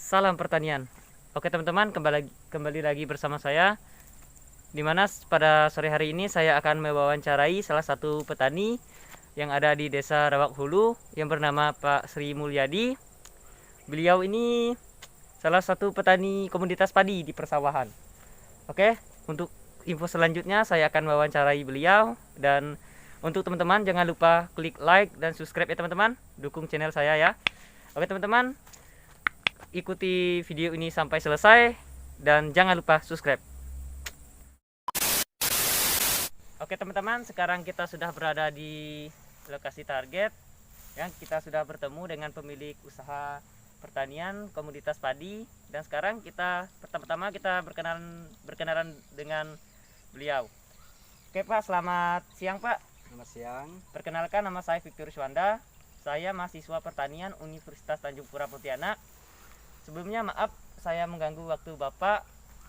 Salam pertanian. Oke teman-teman, kembali lagi bersama saya. Dimana pada sore hari ini saya akan mewawancarai salah satu petani yang ada di Desa Rawak Hulu yang bernama Pak Sri Mulyadi. Beliau ini salah satu petani komoditas padi di persawahan. Oke, untuk info selanjutnya saya akan mewawancarai beliau. Dan untuk teman-teman jangan lupa klik like dan subscribe ya teman-teman. Dukung channel saya ya. Oke teman-teman, ikuti video ini sampai selesai dan jangan lupa subscribe. Oke teman-teman, sekarang kita sudah berada di lokasi target. Yang kita sudah bertemu dengan pemilik usaha pertanian komoditas padi, dan sekarang pertama-tama kita berkenalan dengan beliau. Oke Pak, selamat siang Pak. Selamat siang. Perkenalkan, nama saya Victor Swanda. Saya mahasiswa pertanian Universitas Tanjung Pura Pontianak. Sebelumnya maaf saya mengganggu waktu Bapak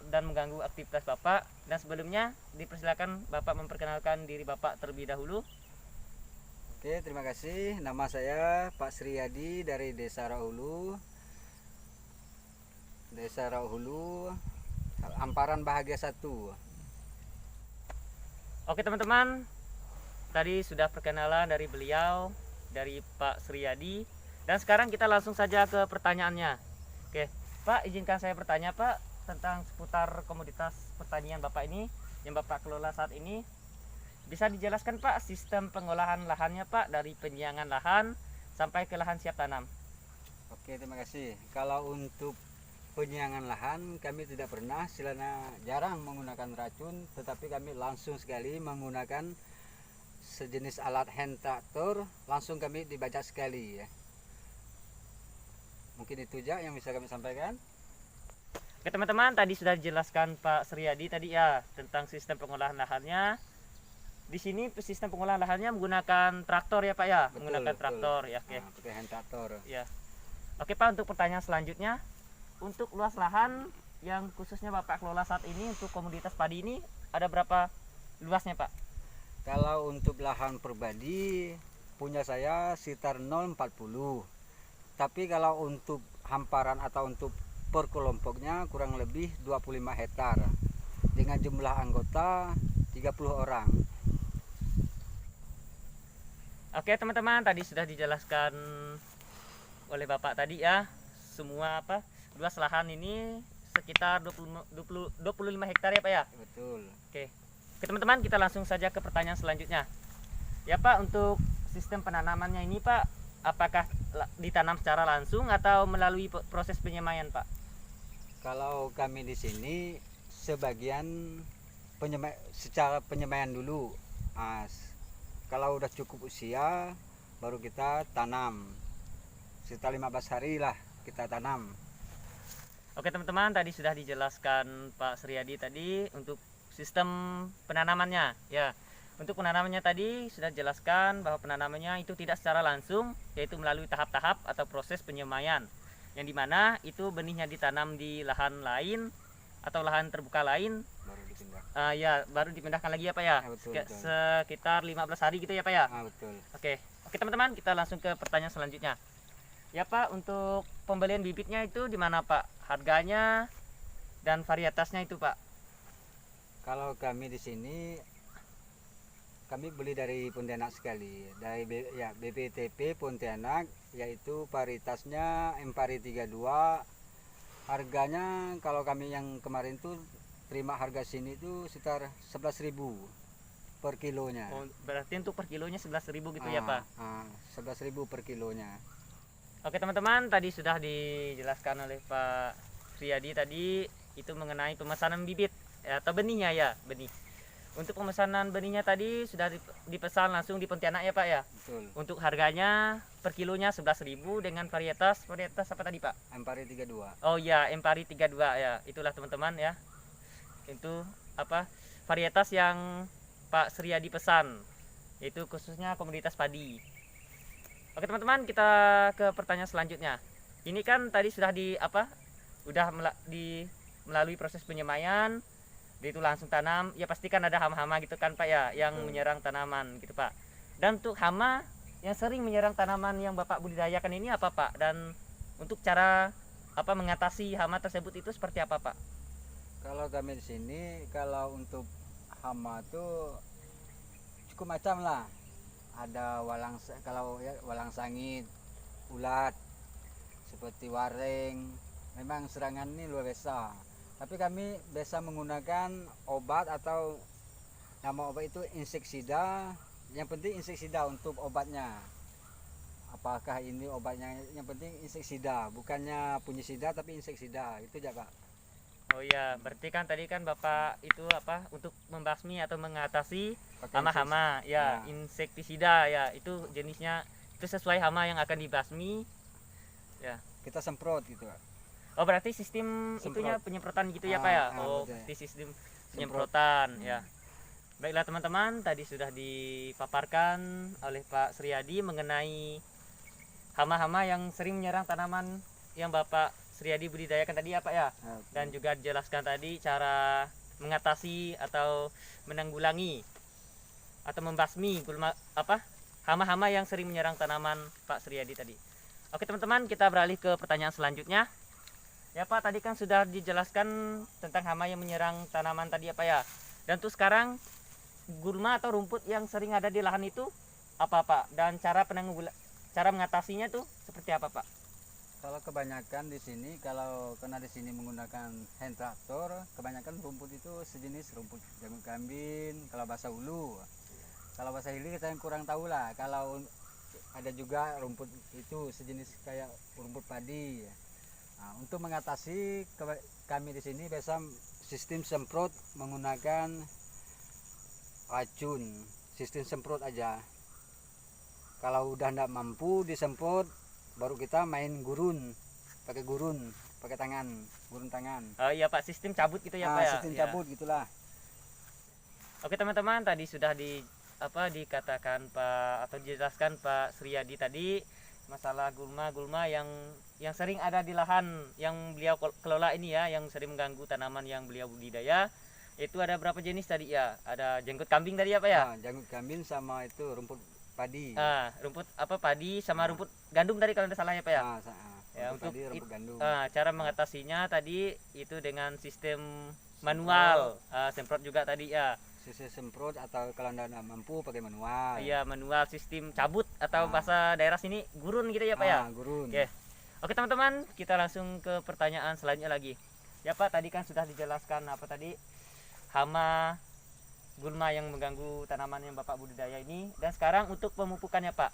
dan mengganggu aktivitas Bapak, dan sebelumnya dipersilakan Bapak memperkenalkan diri Bapak terlebih dahulu. Oke, terima kasih. Nama saya Pak Sriyadi dari Desa Rawhulu. Desa Rawhulu, Amparan Bahagia 1. Oke teman-teman, tadi sudah perkenalan dari beliau, dari Pak Sriyadi, dan sekarang kita langsung saja ke pertanyaannya. Oke Pak, izinkan saya bertanya Pak tentang seputar komoditas pertanian Bapak ini yang Bapak kelola saat ini. Bisa dijelaskan Pak sistem pengolahan lahannya Pak, dari penyiangan lahan sampai ke lahan siap tanam? Oke, terima kasih. Kalau untuk penyiangan lahan kami tidak pernah, jarang menggunakan racun, tetapi kami langsung sekali menggunakan sejenis alat hand tractor, langsung kami dibajak sekali ya. Mungkin itu aja yang bisa kami sampaikan. Oke teman-teman, tadi sudah dijelaskan Pak Sriyadi tadi ya tentang sistem pengolahan lahannya. Di sini sistem pengolahan lahannya menggunakan traktor ya Pak ya? Betul, menggunakan betul. traktor ya. Oke. Nah, pakai hand tractor. Ya. Oke Pak, untuk pertanyaan selanjutnya, untuk luas lahan yang khususnya Bapak kelola saat ini untuk komoditas padi ini ada berapa luasnya Pak? Kalau untuk lahan pribadi punya saya sekitar 0,40. Tapi kalau untuk hamparan atau untuk per kelompoknya kurang lebih 25 hektar dengan jumlah anggota 30 orang. Oke teman-teman, tadi sudah dijelaskan oleh Bapak tadi ya, semua luas lahan ini sekitar 25 hektar ya Pak ya? Betul. Oke teman-teman, kita langsung saja ke pertanyaan selanjutnya. Ya Pak, untuk sistem penanamannya ini Pak, apakah ditanam secara langsung atau melalui proses penyemaian Pak? Kalau kami di sini sebagian secara penyemaian dulu. Kalau udah cukup usia baru kita tanam. Sekitar 15 hari lah kita tanam. Oke teman-teman, tadi sudah dijelaskan Pak Sriyadi tadi untuk sistem penanamannya ya. Untuk penanamannya tadi sudah dijelaskan bahwa penanamannya itu tidak secara langsung, yaitu melalui tahap-tahap atau proses penyemaian, yang dimana itu benihnya ditanam di lahan lain atau lahan terbuka lain, Baru dipindah. Baru dipindahkan lagi ya Pak ya, Betul. sekitar 15 hari gitu ya Pak ya. Betul. Oke teman-teman, kita langsung ke pertanyaan selanjutnya. Ya Pak, untuk pembelian bibitnya itu di mana Pak? Harganya dan varietasnya itu Pak? Kalau kami di sini kami beli dari Pontianak sekali, dari BPTP Pontianak, yaitu varietasnya Empari 32. Harganya kalau kami yang kemarin tuh terima harga sini tuh sekitar 11.000 per kilonya. Oh, berarti untuk per kilonya 11.000 gitu ya Pak? 11.000 per kilonya. Oke teman-teman, tadi sudah dijelaskan oleh Pak Sriyadi tadi itu mengenai pemesanan bibit atau benihnya ya, benih. Untuk pemesanan benihnya tadi sudah dipesan langsung di Pontianak ya Pak ya? Betul. Untuk harganya per kilonya 11.000 dengan varietas apa tadi Pak? Empari 32. Oh iya, Empari 32 ya. Itulah teman-teman ya. Itu varietas yang Pak Sriyadi pesan, yaitu khususnya komoditas padi. Oke teman-teman, kita ke pertanyaan selanjutnya. Ini kan tadi sudah melalui proses penyemaian, itu langsung tanam, ya pastikan ada hama-hama gitu kan Pak ya, yang menyerang tanaman gitu Pak. Dan untuk hama yang sering menyerang tanaman yang Bapak budidayakan ini apa Pak? Dan untuk cara apa mengatasi hama tersebut itu seperti apa Pak? Kalau kami di sini, kalau untuk hama tuh cukup macam lah. Ada kalau ya walang sangit, ulat, seperti waring. Memang serangan ini luar biasa. Tapi kami biasa menggunakan obat atau nama obat itu inseksida. Yang penting inseksida untuk obatnya. Apakah ini obatnya? Yang penting inseksida, bukannya fungisida tapi inseksida. Itu aja Pak. Oh iya, berarti kan tadi kan Bapak itu apa untuk membasmi atau mengatasi Pakai hama-hama ya, Ya. insektisida ya, itu jenisnya itu sesuai hama yang akan dibasmi. Kita semprot gitu Pak. Oh berarti sistem Semprot. itunya penyemprotan gitu ya Pak ya? Oh Betul. berarti sistem Semprot. penyemprotan Hmm. ya. Baiklah teman-teman, tadi sudah dipaparkan oleh Pak Suryadi mengenai hama-hama yang sering menyerang tanaman yang Bapak Suryadi budidayakan tadi ya Pak ya. Dan juga dijelaskan tadi cara mengatasi atau menanggulangi atau membasmi hama-hama yang sering menyerang tanaman Pak Suryadi tadi. Oke teman-teman, kita beralih ke pertanyaan selanjutnya. Ya Pak, tadi kan sudah dijelaskan tentang hama yang menyerang tanaman tadi ya Pak ya. Dan tuh sekarang gulma atau rumput yang sering ada di lahan itu apa Pak? Dan cara mengatasinya tuh seperti apa Pak? Kalau kebanyakan di sini, kalau karena di sini menggunakan hand traktor, kebanyakan rumput itu sejenis rumput jagung kambing, kalau bahasa ulu. Kalau bahasa hilir kita yang kurang tahu lah. Kalau ada juga rumput itu sejenis kayak rumput padi. Nah, untuk mengatasi kami di sini biasa sistem semprot menggunakan racun, sistem semprot aja. Kalau udah tidak mampu disemprot, baru kita main gurun, pakai gurun tangan. Oh iya Pak, sistem cabut gitu ya Pak ya. Sistem Ya. cabut gitulah. Oke teman-teman, tadi sudah dikatakan Pak atau dijelaskan Pak Suryadi tadi masalah gulma yang sering ada di lahan yang beliau kelola ini ya, yang sering mengganggu tanaman yang beliau budidaya. Itu ada berapa jenis tadi ya? Ada jenggot kambing tadi ya Pak ya? Jagung kambing sama itu rumput padi. Rumput padi sama rumput gandum tadi kalau tidak salah ya Pak ya? Ya, Rumput untuk padi, rumput gandum. cara mengatasinya tadi itu dengan sistem manual, semprot juga tadi ya. Sistem semprot atau kalau tidak mampu pakai manual. Iya, manual sistem cabut atau bahasa daerah sini gurun gitu ya Pak ya. Gurun. Oke. Oke teman-teman, kita langsung ke pertanyaan selanjutnya lagi. Ya Pak, tadi kan sudah dijelaskan apa tadi hama gulma yang mengganggu tanaman yang Bapak budidaya ini. Dan sekarang untuk pemupukannya Pak.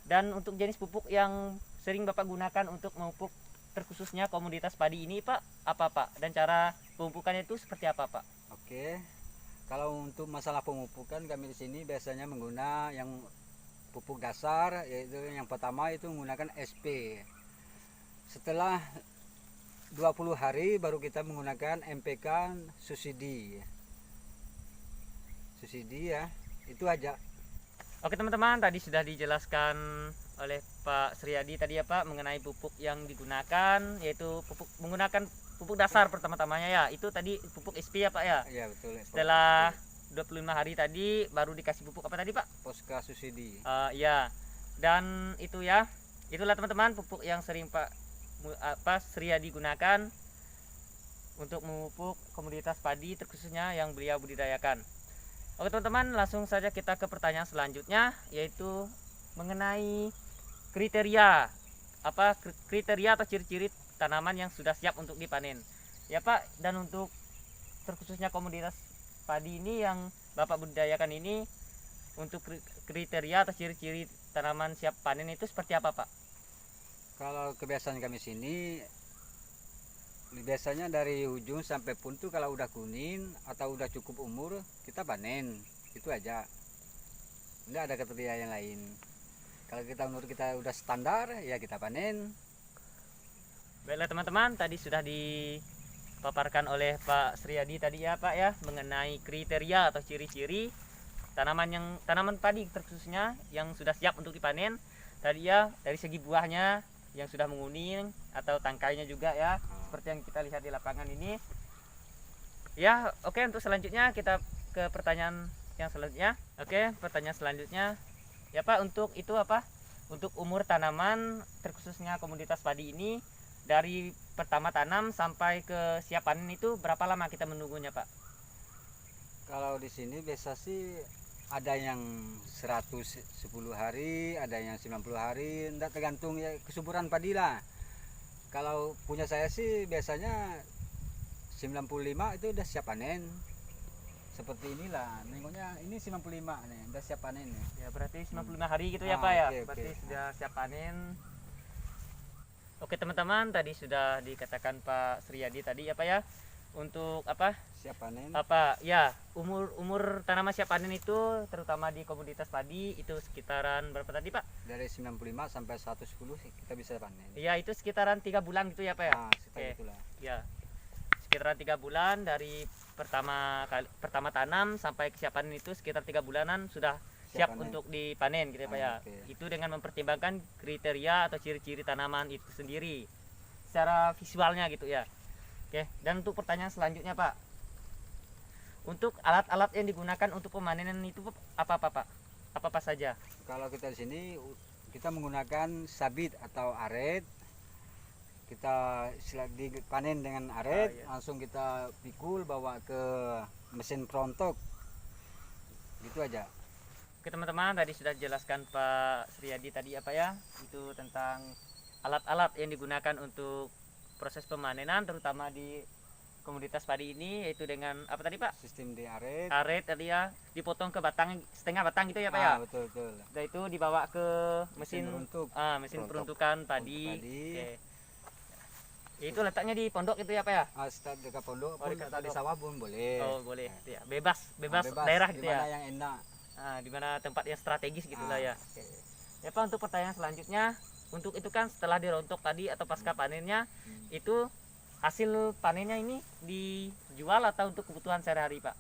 Dan untuk jenis pupuk yang sering Bapak gunakan untuk memupuk terkhususnya komoditas padi ini Pak, apa Pak? Dan cara pemupukannya itu seperti apa Pak? Oke. Kalau untuk masalah pemupukan kami di sini biasanya menggunakan yang pupuk dasar, yaitu yang pertama itu menggunakan SP. Setelah 20 hari baru kita menggunakan MPK subsidi. Subsidi ya, itu aja. Oke teman-teman, tadi sudah dijelaskan oleh Pak Suryadi tadi ya Pak mengenai pupuk yang digunakan, yaitu menggunakan pupuk dasar pertama-tamanya ya. Itu tadi pupuk SP ya Pak ya. Iya betul. Setelah 25 hari tadi baru dikasih pupuk apa tadi Pak? Poska subsidi. Ya. Dan itu ya. Itulah teman-teman pupuk yang sering Pak Suryadi gunakan untuk memupuk komoditas padi terkhususnya yang beliau budidayakan. Oke teman-teman, langsung saja kita ke pertanyaan selanjutnya, yaitu mengenai kriteria atau ciri-ciri tanaman yang sudah siap untuk dipanen ya Pak. Dan untuk terkhususnya komoditas padi ini yang Bapak budidayakan ini, untuk kriteria atau ciri-ciri tanaman siap panen itu seperti apa Pak? Kalau kebiasaan kami sini biasanya dari ujung sampai puntu kalau udah kuning atau udah cukup umur kita panen, itu aja, nggak ada kriteria yang lain. Kalau menurut kita udah standar ya kita panen. Baiklah teman-teman, tadi sudah dipaparkan oleh Pak Suryadi tadi ya Pak ya mengenai kriteria atau ciri-ciri tanaman padi terkhususnya yang sudah siap untuk dipanen tadi ya, dari segi buahnya yang sudah menguning atau tangkainya juga ya, seperti yang kita lihat di lapangan ini ya. Oke, untuk selanjutnya kita ke pertanyaan yang selanjutnya. Oke, pertanyaan selanjutnya ya Pak, untuk itu untuk umur tanaman terkhususnya komoditas padi ini dari pertama tanam sampai ke siap panen itu berapa lama kita menunggunya Pak? Kalau di sini biasa sih ada yang 110 hari, ada yang 90 hari, enggak tergantung ya kesuburan padi lah. Kalau punya saya sih biasanya 95 itu udah siap panen. Seperti inilah, nengoknya ini 95 nih, udah siap panen nih. Ya berarti 95 hari gitu ya Ah, Pak ya. oke, Berarti oke. sudah siap panen. Oke teman-teman, tadi sudah dikatakan Pak Suryadi tadi apa ya? Untuk apa? Siap panen. Apa ya, umur tanaman siap panen itu terutama di komoditas padi itu sekitaran berapa tadi Pak? Dari 95 sampai 110 sih kita bisa panen. Ya itu sekitaran 3 bulan gitu ya Pak ya. Ah, sekitar Oke. itulah. Ya, sekitaran 3 bulan dari pertama tanam sampai kesiapan itu sekitar 3 bulanan sudah siap panen. untuk dipanen gitu ya Pak ya. Oke. Itu dengan mempertimbangkan kriteria atau ciri-ciri tanaman itu sendiri secara visualnya gitu ya. Oke, dan untuk pertanyaan selanjutnya Pak, untuk alat-alat yang digunakan untuk pemanenan itu apa Pak? Apa saja? Kalau kita di sini kita menggunakan sabit atau aret. Kita dipanen dengan aret, iya. langsung kita pikul bawa ke mesin perontok. Gitu aja. Oke teman-teman, tadi sudah dijelaskan Pak Suryadi tadi apa ya, itu tentang alat-alat yang digunakan untuk proses pemanenan terutama di komoditas padi ini, yaitu dengan apa tadi Pak? Sistem di aret. Aret tadi ya, dipotong ke batang setengah batang gitu ya Pak ya. Betul betul. Setelah itu dibawa ke mesin Untuk mesin peruntukan padi. padi. Oke. Itu letaknya di pondok itu ya Pak ya? Start dekat pondok Oh, pun dekat atau di pondok. sawah pun boleh. Oh boleh, ya. Bebas Bebas daerah gitu dimana ya. yang enak. Di mana tempat yang strategis gitu lah ya. Ah. Oke. Ya Pak, untuk pertanyaan selanjutnya, untuk itu kan setelah dirontok tadi atau pasca panennya, itu hasil panennya ini dijual atau untuk kebutuhan sehari-hari Pak?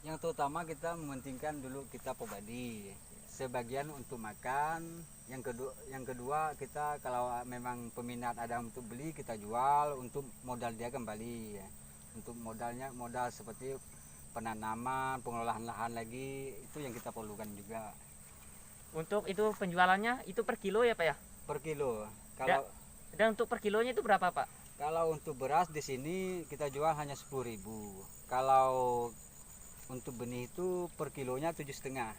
Yang terutama kita mementingkan dulu kita pribadi. Sebagian untuk makan, yang kedua kita kalau memang peminat ada untuk beli kita jual untuk modal dia kembali ya. Untuk modal seperti penanaman, pengelolaan lahan lagi itu yang kita perlukan juga. Untuk itu penjualannya itu per kilo ya Pak ya? Per kilo. Ya. Kalau Dan untuk per kilonya itu berapa Pak? kalau untuk beras di sini kita jual hanya 10.000. Kalau untuk benih itu per kilonya 7,5.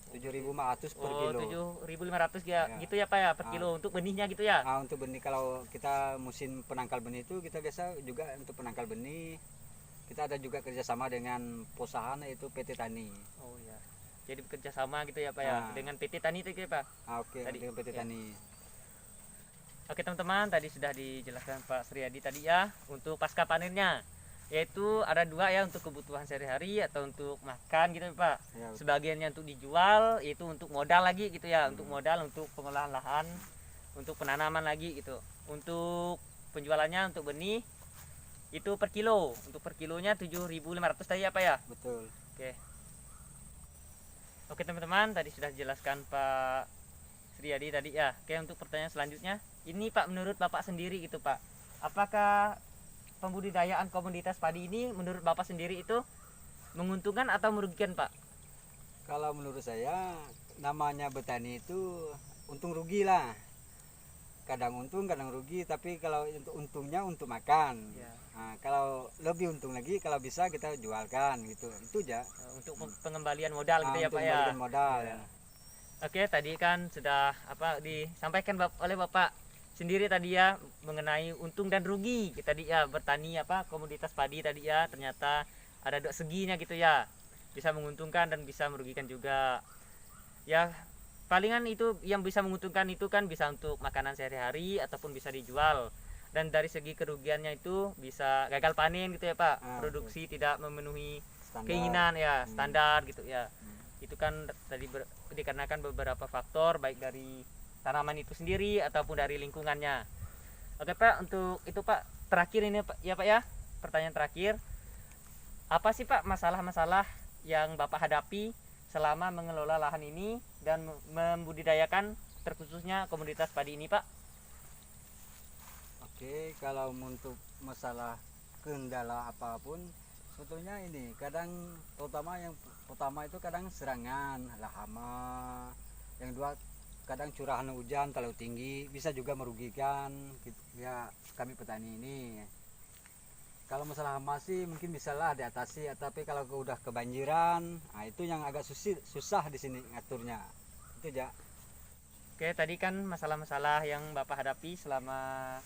7.500 per kilo. 7.500 ya, Ya. gitu ya Pak ya per Ah. kilo untuk benihnya gitu ya. Untuk benih kalau kita musim penangkal benih itu kita biasa juga untuk penangkal benih kita ada juga kerjasama dengan perusahaan yaitu PT Tani. Oh ya. Jadi bekerja sama gitu ya Pak ya Ah. dengan PT Tani itu ya Pak. Oke, Tadi, dengan PT ya. Tani. Oke teman-teman, tadi sudah dijelaskan Pak Suryadi tadi ya untuk pasca panennya, yaitu ada dua ya untuk kebutuhan sehari-hari atau untuk makan gitu Pak. Ya, Sebagiannya untuk dijual, itu untuk modal lagi gitu ya, untuk modal untuk pengolahan lahan, untuk penanaman lagi gitu. Untuk penjualannya untuk benih itu per kilo, untuk per kilonya 7.500 tadi ya Pak ya. betul. Oke. Oke teman-teman, tadi sudah dijelaskan Pak Suryadi tadi ya. Oke, untuk pertanyaan selanjutnya, ini Pak menurut Bapak sendiri gitu Pak, apakah pembudidayaan komoditas padi ini menurut Bapak sendiri itu menguntungkan atau merugikan Pak? Kalau menurut saya namanya bertani itu untung rugi lah. Kadang untung, kadang rugi, tapi kalau untuk untungnya untuk makan. Ya. Nah, kalau lebih untung lagi kalau bisa kita jualkan gitu. Itu aja. Untuk pengembalian modal gitu ya Untuk Pak ya. memberikan modal. Ya. Oke, tadi kan sudah apa disampaikan oleh Bapak sendiri tadi ya mengenai untung dan rugi kita tadi ya bertani apa komoditas padi tadi ya, ternyata ada dua seginya gitu ya, bisa menguntungkan dan bisa merugikan juga ya. Palingan itu yang bisa menguntungkan itu kan bisa untuk makanan sehari-hari ataupun bisa dijual, dan dari segi kerugiannya itu bisa gagal panen gitu ya Pak, produksi tidak memenuhi Standar. keinginan ya, standar gitu ya. Hmm. Itu kan tadi dikarenakan beberapa faktor baik dari tanaman itu sendiri ataupun dari lingkungannya. Oke Pak, untuk itu Pak terakhir ini Pak ya Pak ya, pertanyaan terakhir, apa sih Pak masalah-masalah yang Bapak hadapi selama mengelola lahan ini dan membudidayakan terkhususnya komoditas padi ini Pak? Oke, kalau untuk masalah kendala apapun sebetulnya ini kadang terutama yang pertama itu kadang serangan lah hama, yang dua kadang curahan hujan terlalu tinggi bisa juga merugikan ya kami petani ini. Kalau masalah hama sih mungkin bisalah diatasi, tapi kalau udah kebanjiran, nah itu yang agak susah di sini ngaturnya. Itu ya. Oke, tadi kan masalah-masalah yang Bapak hadapi selama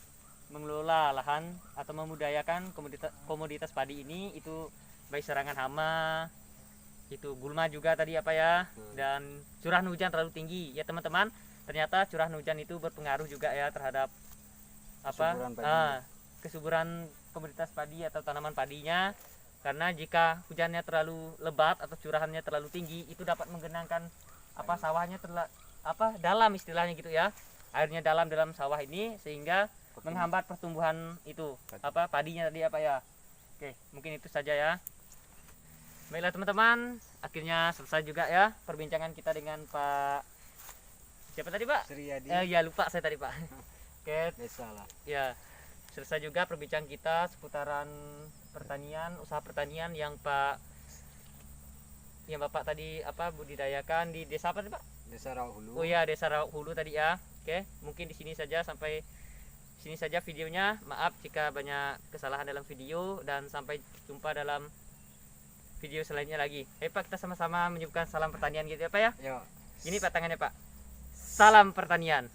mengelola lahan atau memudayakan komoditas padi ini, itu baik serangan hama, itu gulma juga tadi apa ya, dan curahan hujan terlalu tinggi ya teman-teman. Ternyata curahan hujan itu berpengaruh juga ya terhadap Kesuburan padi. kesuburan komoditas padi atau tanaman padinya, karena jika hujannya terlalu lebat atau curahannya terlalu tinggi itu dapat menggenangkan sawahnya dalam istilahnya gitu ya, airnya dalam sawah ini, sehingga menghambat pertumbuhan itu padinya tadi ya. Oke, mungkin itu saja ya. Baiklah teman-teman, akhirnya selesai juga ya perbincangan kita dengan Pak siapa tadi Pak? Suryadi. Ya lupa saya tadi Pak. Oke, Desa lah. ya selesai juga perbincangan kita seputaran pertanian, usaha pertanian yang Bapak tadi budidayakan di desa apa tadi Pak? Desa Rawak Hulu. Oh ya, Desa Rawak Hulu tadi ya. Oke, mungkin di sini saja, sampai sini saja videonya. Maaf jika banyak kesalahan dalam video, dan sampai jumpa dalam video selanjutnya lagi. Pak, kita sama-sama menyebutkan salam pertanian gitu ya Pak ya. Yo. Ini Pak tangannya Pak. Salam pertanian.